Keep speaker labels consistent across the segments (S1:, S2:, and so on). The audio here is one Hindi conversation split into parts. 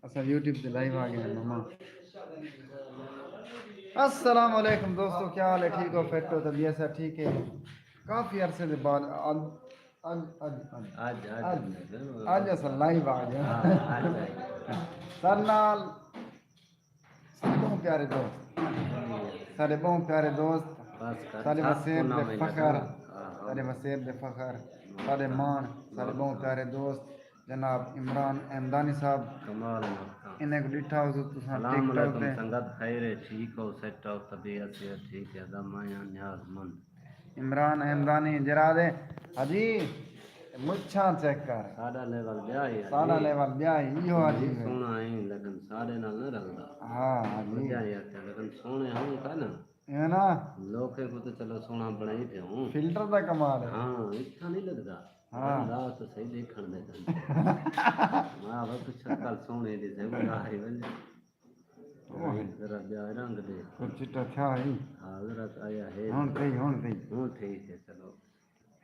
S1: अच्छा यूट्यूब पे लाइव आ गया मामा। अस्सलाम वालेकुम दोस्तों, क्या हाल है? ठीक हो? फिट हो? तबीयत सब ठीक है? काफ़ी अरसे के बाद आज आज आज
S2: आज आज
S1: आज आज असल लाइव आ गया।
S2: आज
S1: सर नाल सारे बहुत प्यारे दोस्त, सारे बहुत प्यारे दोस्त,
S2: बस कर
S1: सारे
S2: छाप को
S1: वसेब
S2: ना
S1: दे
S2: मैं
S1: फखर,
S2: लगा
S1: सारे वसेब दे फखर, सारे मान, सारे बहुत प्यारे दोस्त जनाब इमरान अहमदानी साहब।
S2: कमाल
S1: इन्हें को डिठा हो तो तुसां
S2: सलाम
S1: टिकटॉक
S2: अलैकुम
S1: ते
S2: संगत खैर है ठीक हो सेट हो तबीयत से ठीक है दमाया न्याजमंद
S1: इमरान अहमदानी जरा दे हाजी मुच्छा चेक कर
S2: सादा लेवल ब्याह है
S1: सादा लेवल ब्याह इहो हाजी है।
S2: सोना है लेकिन सारे नाल न रखदा
S1: हाँ हाजी
S2: मजा ही आता है लेकिन सोने हम का ना
S1: है ना,
S2: लोग को तो चलो सोना बनाई पे हूं
S1: फिल्टर का कमाल है।
S2: हाँ इतना नहीं लगता
S1: हाँ
S2: रात तो सही देखण दे मां वक्त शक्ल सोने दे से बुलाए वने
S1: ओह
S2: जरा ब्याह रंग दे
S1: कुछ चिट्टा था ही
S2: हजरत आया है
S1: हूं कई
S2: हूं ठीक है चलो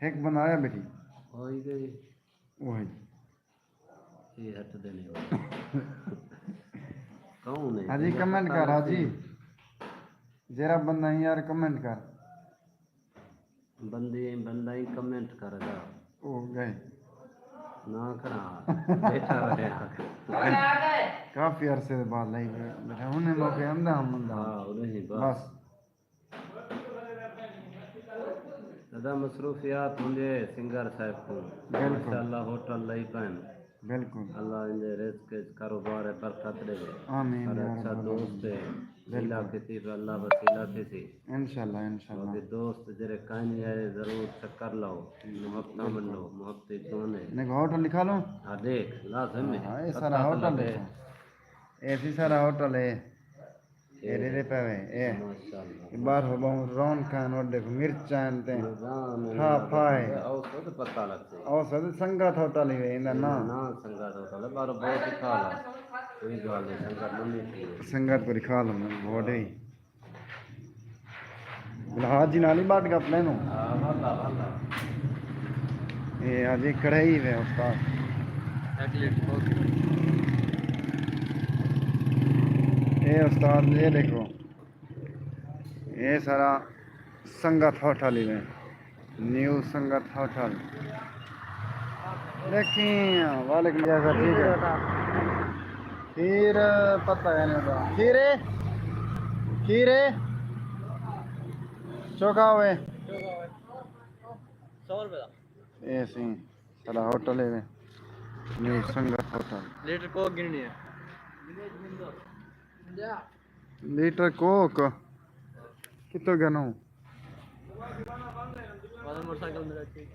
S1: एक बनाया बेटी
S2: हो ही गई
S1: वही
S2: ये हट देने वाला कौन है
S1: हाजी कमेंट कर हाजी जरा बंदा ही यार कमेंट कर
S2: बंदा ही कमेंट करेगा
S1: ओ गए
S2: ना करा बैठा रहे
S1: काफी अरसे के बाद लाइव बैठा उन्हें मौके अंदा हम बंदा
S2: हाँ नहीं
S1: बस
S2: दादा मसरूफियात मुझे सिंगर साहब को
S1: बिल्कुल
S2: माशाअल्लाह होटल लाई पान
S1: बिल्कुल
S2: अल्लाह इनके रिस्क कारोबार है बरकत दे
S1: आमीन
S2: और
S1: या
S2: अच्छा
S1: रब्बल
S2: दोस्त है लीला
S1: बिल्कुल
S2: किसी पे अल्लाह वसीला किसी
S1: इंशाल्लाह इंशाल्लाह
S2: बाकी दोस्त जरे कानी है जरूर चक्कर लाओ मोहब्बत मन लो मोहब्बत कौन है
S1: ने होटल लिखा लो।
S2: हाँ देख लाजम है
S1: हाँ ये
S2: पता
S1: सारा
S2: तो
S1: होटल
S2: लगे
S1: है ऐसी सारा होटल है ये रे रे पे ए
S2: माशाअल्लाह
S1: बार हो बहु रौन खान और देखो मिर्चान ते
S2: निजाम
S1: खा पाए
S2: और खुद पता लगता है
S1: और सद संगत होटल ही है इंदा ना
S2: ना संगत होता है बार बहुत ही खाला कोई गाल नहीं संगत मम्मी की
S1: संगत पर खा लो मैं बॉडी हाजी नाली बाट का प्लान हो
S2: हाँ वाला वाला
S1: ये हाजी कढ़ाई है उस्ताद ये उस्ताद ये देखो ये सारा संगत होटल ही है न्यू संगत होटल देखिए वालेकुम सर ठीक है खीर पता है नहीं होता खीरे खीरे चोखा हुए
S3: 100 रुपये का
S1: ऐसे ही सारा होटल है न्यू संगत होटल
S3: लीटर कोक गिननी है
S1: लीटर कोक कितो गनो
S3: वाला मोटरसाइकिल मेरा ठीक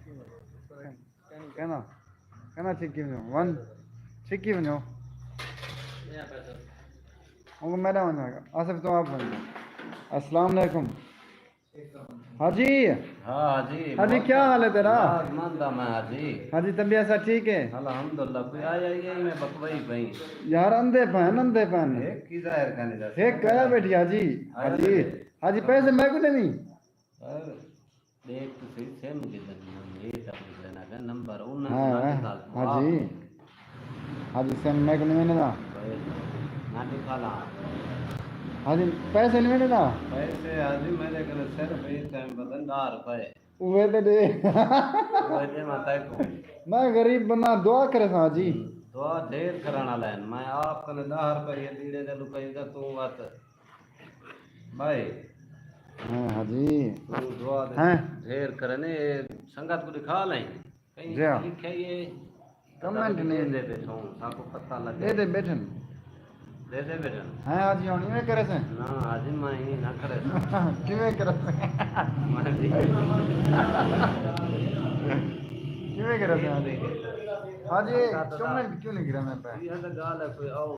S1: कहना कहना चिक्की में वन चिक्की में
S3: यहाँ पैसा
S1: उनको मैडम बन जाएगा आसिफ तो आप बन अस्सलाम वालेकुम हाजी
S2: हाँ जी
S1: हाजी क्या हाल है तेरा?
S2: मानदा मैं हाजी
S1: हाजी तबीयत सब ठीक है?
S2: अल्हम्दुलिल्लाह कोई आया ही मैं बकवाई भाई
S1: यार अंधे पहन
S2: एक की जाहिर करने जा
S1: एक कया बैठी हाजी हाजी हाजी पैसे मैं को नहीं
S2: पर देख तो सही सेम के दिन ये तक लेना का नंबर उन
S1: हाँ हाजी हाजी सेम मैं को नहीं मैंने ना
S2: ना निकाला
S1: हाजी पैसे नहीं मैंने ना
S2: पैसे हाजी मेरे कने सिर्फ एक टाइम बदन 10 रुपए
S1: वे तो दे
S2: वजह माता को
S1: मैं गरीब बना दुआ करे हाजी
S2: दुआ ढेर कराना लाइन मैं आप कने 10 रुपए दीड़े दे लुकाई दा तू बात भाई
S1: हाँ हाजी
S2: तू दुआ दे
S1: हैं
S2: ढेर करने संगत को दिखा लें कहीं
S1: जी हाँ।
S2: लिखे ये
S1: कमेंट नहीं
S2: दे बैठो सबको पता
S1: दे
S2: लगे
S1: दे बैठन
S2: दे दे बेटन
S1: हैं हाजी होनी में करे से
S2: ना आज मैं ही ना करे
S1: किवें करे से
S2: मैं भी
S1: किवें करे से हाजी हाजी कमेंट क्यों नहीं गिरा मैं पे
S2: ये तो गाल है कोई आओ